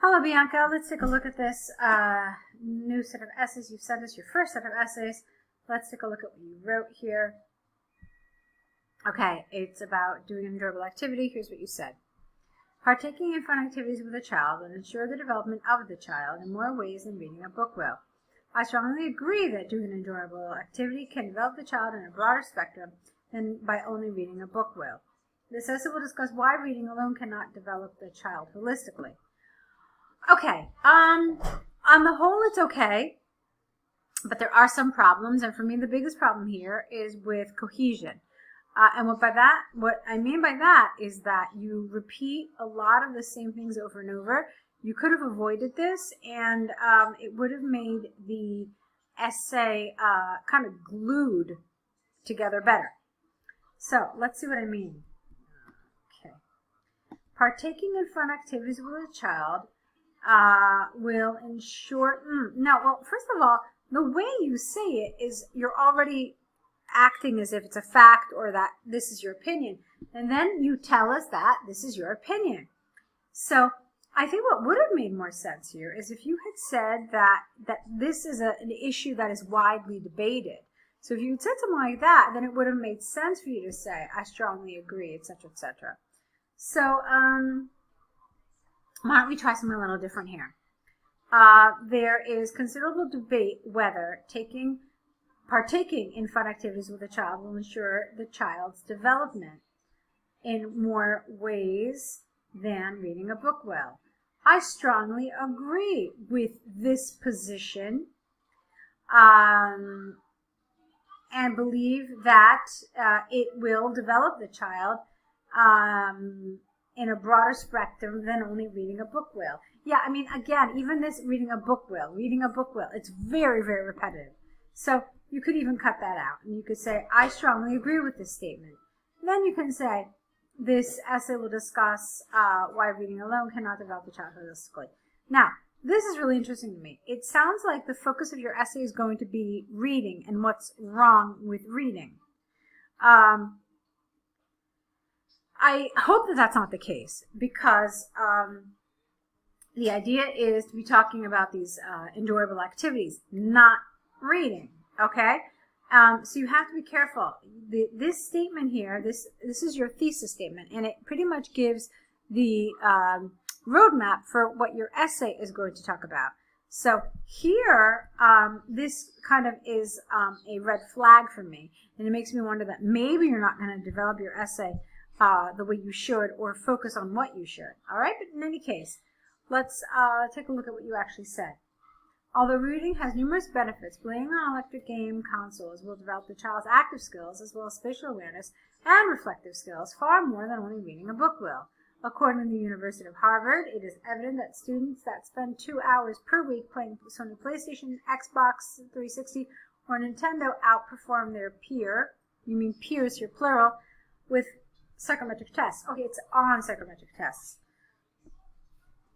Hello, Bianca. Let's take a look at this new set of essays. You've sent us your first set of essays. Let's take a look at what you wrote here. Okay, it's about doing an enjoyable activity. Here's what you said. Partaking in fun activities with a child will ensure the development of the child in more ways than reading a book will. I strongly agree that doing an enjoyable activity can develop the child in a broader spectrum than by only reading a book will. This essay will discuss why reading alone cannot develop the child holistically. Okay, on the whole, it's okay, but there are some problems, and for me, the biggest problem here is with cohesion. And what I mean by that is that you repeat a lot of the same things over and over. You could have avoided this, and it would have made the essay kind of glued together better. So let's see what I mean. Okay, partaking in fun activities with a child will ensure. First of all, the way you say it is you're already acting as if it's a fact or that this is your opinion. And then you tell us that this is your opinion. So I think what would have made more sense here is if you had said that this is an issue that is widely debated. So if you had said something like that, then it would have made sense for you to say, I strongly agree, etc., etc. So, why don't we try something a little different here? There is considerable debate whether partaking in fun activities with a child will ensure the child's development in more ways than reading a book will. I strongly agree with this position and believe that it will develop the child in a broader spectrum than only reading a book will. Yeah, I mean, again, even this reading a book will, it's very, very repetitive. So you could even cut that out. And you could say, I strongly agree with this statement. And then you can say, this essay will discuss why reading alone cannot develop the child holistically. Now, this is really interesting to me. It sounds like the focus of your essay is going to be reading and what's wrong with reading. I hope that that's not the case, because the idea is to be talking about these enjoyable activities, not reading, okay? So you have to be careful. This statement here, this is your thesis statement, and it pretty much gives the roadmap for what your essay is going to talk about. So here, this kind of is a red flag for me, and it makes me wonder that maybe you're not going to develop your essay the way you should, or focus on what you should. All right, but in any case, let's take a look at what you actually said. Although reading has numerous benefits, playing on electric game consoles will develop the child's active skills as well as spatial awareness and reflective skills far more than only reading a book will. According to the University of Harvard, it is evident that students that spend 2 hours per week playing Sony PlayStation, Xbox 360, or Nintendo outperform their peers here plural, with psychometric tests. Okay, it's on psychometric tests.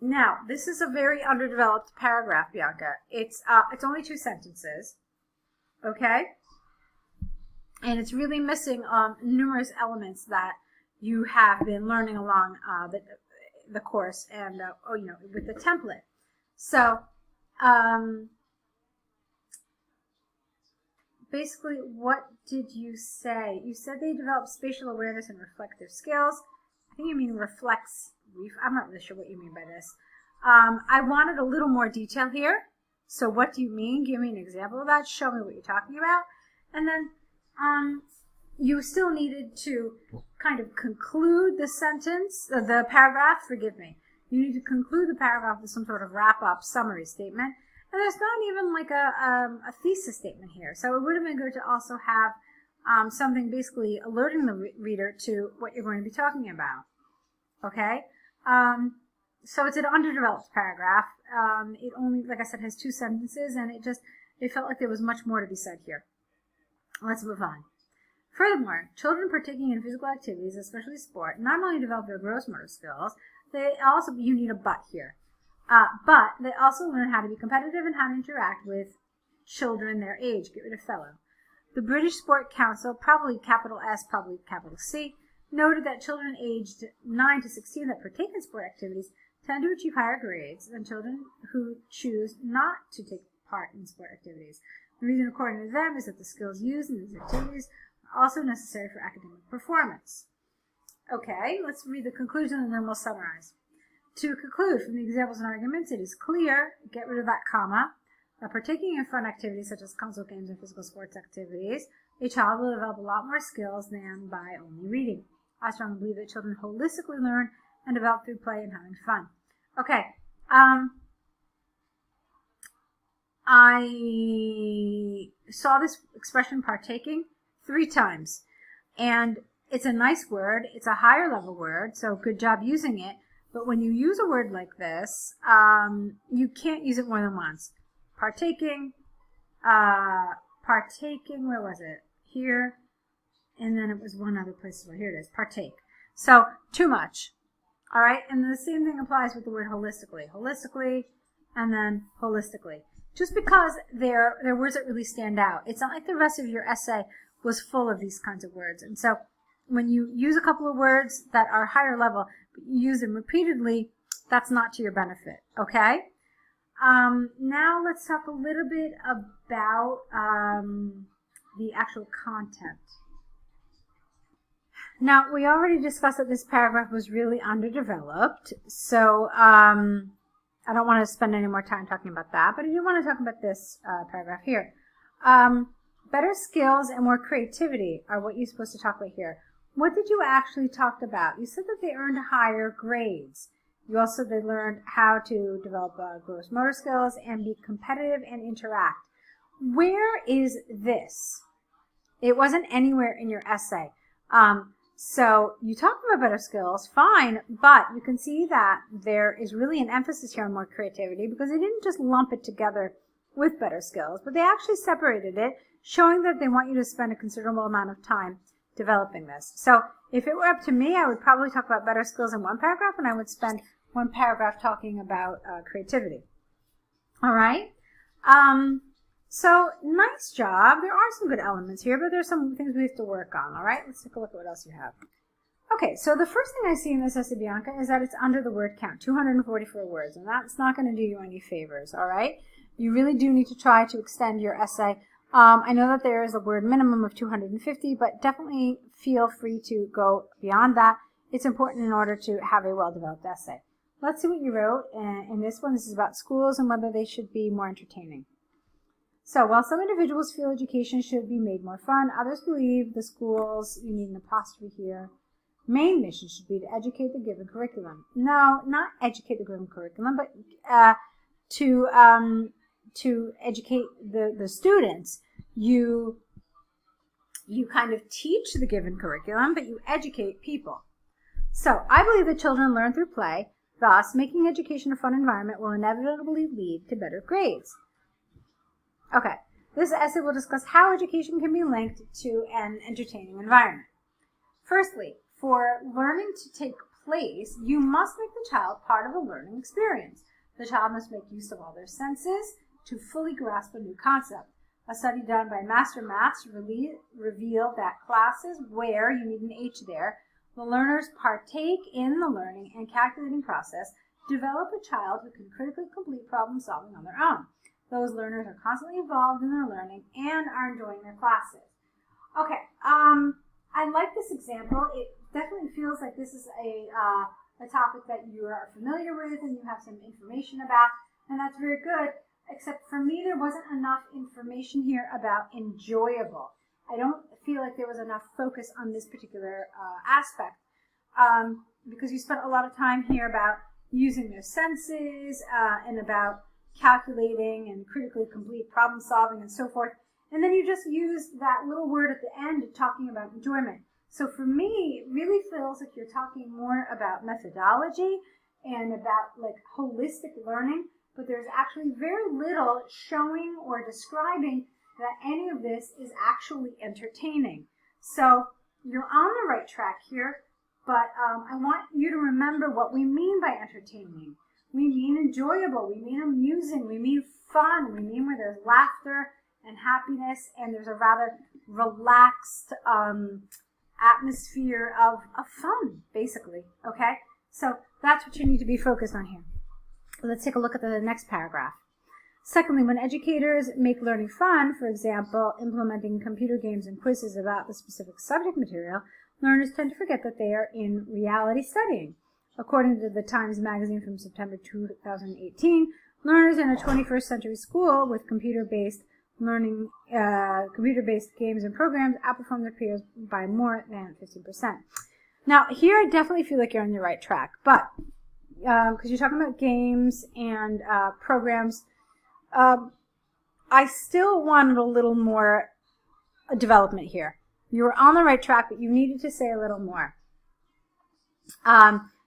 Now, this is a very underdeveloped paragraph, Bianca. It's only 2 sentences, okay? And it's really missing numerous elements that you have been learning along the course and with the template. So, basically, what did you say? You said they develop spatial awareness and reflective skills. I think you mean I'm not really sure what you mean by this. I wanted a little more detail here. So what do you mean? Give me an example of that. Show me what you're talking about. And then you still needed to kind of conclude the sentence, the paragraph, forgive me. You need to conclude the paragraph with some sort of wrap-up summary statement. And there's not even like a thesis statement here. So it would have been good to also have something basically alerting the reader to what you're going to be talking about. Okay? So it's an underdeveloped paragraph. It only, like I said, has 2 sentences, and it felt like there was much more to be said here. Let's move on. Furthermore, children partaking in physical activities, especially sport, not only develop their gross motor skills, you need a but here, but they also learn how to be competitive and how to interact with children their age. Get rid of fellow. The British Sport Council, probably capital S, probably capital C, noted that children aged 9 to 16 that partake in sport activities tend to achieve higher grades than children who choose not to take part in sport activities. The reason, according to them, is that the skills used in these activities are also necessary for academic performance. Okay, let's read the conclusion and then we'll summarize. To conclude from the examples and arguments, it is clear, get rid of that comma, that partaking in fun activities such as console games and physical sports activities, a child will develop a lot more skills than by only reading. I strongly believe that children holistically learn and develop through play and having fun. Okay, I saw this expression partaking 3 times, and it's a nice word. It's a higher level word, so good job using it. But when you use a word like this, you can't use it more than once. Partaking, where was it? Here, and then it was one other place. Well, here it is, partake. So, too much. All right, and the same thing applies with the word holistically. Holistically, and then holistically. Just because they're words that really stand out. It's not like the rest of your essay was full of these kinds of words. And so, when you use a couple of words that are higher level, but you use them repeatedly, that's not to your benefit, okay? Now let's talk a little bit about the actual content. Now, we already discussed that this paragraph was really underdeveloped, so I don't want to spend any more time talking about that, but I do want to talk about this paragraph here. Better skills and more creativity are what you're supposed to talk about here. What did you actually talk about? You said that they earned higher grades. You also they learned how to develop gross motor skills and be competitive and interact. Where is this? It wasn't anywhere in your essay. So you talked about better skills, fine, but you can see that there is really an emphasis here on more creativity because they didn't just lump it together with better skills, but they actually separated it, showing that they want you to spend a considerable amount of time developing this. So if it were up to me, I would probably talk about better skills in one paragraph, and I would spend one paragraph talking about creativity. All right. So nice job. There are some good elements here, but there's some things we have to work on. All right. Let's take a look at what else you have. Okay. So the first thing I see in this essay, Bianca, is that it's under the word count, 244 words, and that's not going to do you any favors. All right. You really do need to try to extend your essay. I know that there is a word minimum of 250, but definitely feel free to go beyond that. It's important in order to have a well-developed essay. Let's see what you wrote in this one. This is about schools and whether they should be more entertaining. So, while some individuals feel education should be made more fun, others believe the schools, you need an apostrophe here, main mission should be to educate the given curriculum. No, not educate the given curriculum, but to educate the students. You kind of teach the given curriculum, but you educate people. So I believe that children learn through play, thus making education a fun environment will inevitably lead to better grades. Okay, this essay will discuss how education can be linked to an entertaining environment. Firstly, for learning to take place, you must make the child part of a learning experience. The child must make use of all their senses to fully grasp a new concept. A study done by Master Maths revealed that classes where, you need an H there, the learners partake in the learning and calculating process develop a child who can critically complete problem solving on their own. Those learners are constantly involved in their learning and are enjoying their classes. Okay, I like this example. It definitely feels like this is a topic that you are familiar with and you have some information about, and that's very good. Except for me, there wasn't enough information here about enjoyable. I don't feel like there was enough focus on this particular aspect because you spent a lot of time here about using their senses and about calculating and critically complete problem solving and so forth. And then you just used that little word at the end talking about enjoyment. So for me, it really feels like you're talking more about methodology and about like holistic learning, but there's actually very little showing or describing that any of this is actually entertaining. So you're on the right track here, but I want you to remember what we mean by entertaining. We mean enjoyable, we mean amusing, we mean fun, we mean where there's laughter and happiness and there's a rather relaxed atmosphere of fun, basically, okay? So that's what you need to be focused on here. Let's take a look at the next paragraph. Secondly, when educators make learning fun, for example, implementing computer games and quizzes about the specific subject material, learners tend to forget that they are in reality studying. According to the Times magazine from September 2018, learners in a 21st century school with computer-based games and programs outperform their peers by more than 15%. Now, here I definitely feel like you're on the right track, but because you're talking about games and programs, I still wanted a little more development here. You were on the right track, but you needed to say a little more.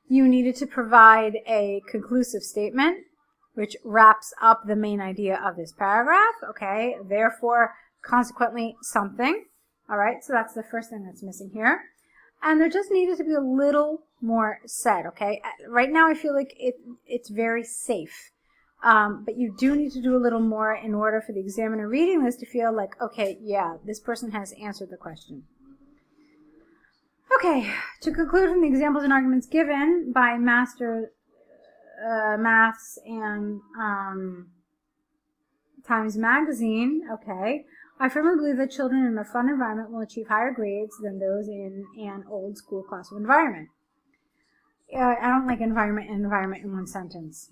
You needed to provide a conclusive statement, which wraps up the main idea of this paragraph, okay? Therefore, consequently, something. All right, so that's the first thing that's missing here. And there just needed to be a little more said, okay? Right now, I feel like it's very safe. But you do need to do a little more in order for the examiner reading this to feel like, okay, yeah, this person has answered the question. Okay, to conclude from the examples and arguments given by Master Maths and Times Magazine, okay, I firmly believe that children in a fun environment will achieve higher grades than those in an old school classroom environment. I don't like environment and environment in one sentence.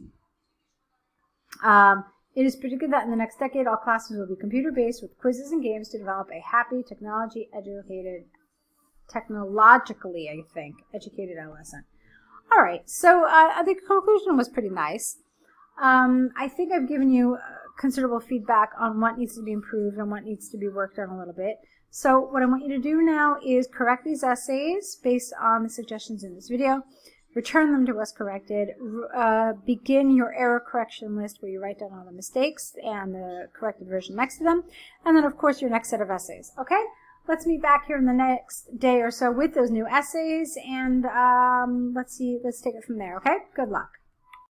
It is predicted that in the next decade, all classes will be computer-based with quizzes and games to develop a happy, technologically, I think, educated adolescent. All right, so the conclusion was pretty nice. I think I've given you considerable feedback on what needs to be improved and what needs to be worked on a little bit. So what I want you to do now is correct these essays based on the suggestions in this video. Return them to us corrected. Begin your error correction list where you write down all the mistakes and the corrected version next to them. And then, of course, your next set of essays. Okay? Let's meet back here in the next day or so with those new essays. And let's take it from there. Okay? Good luck.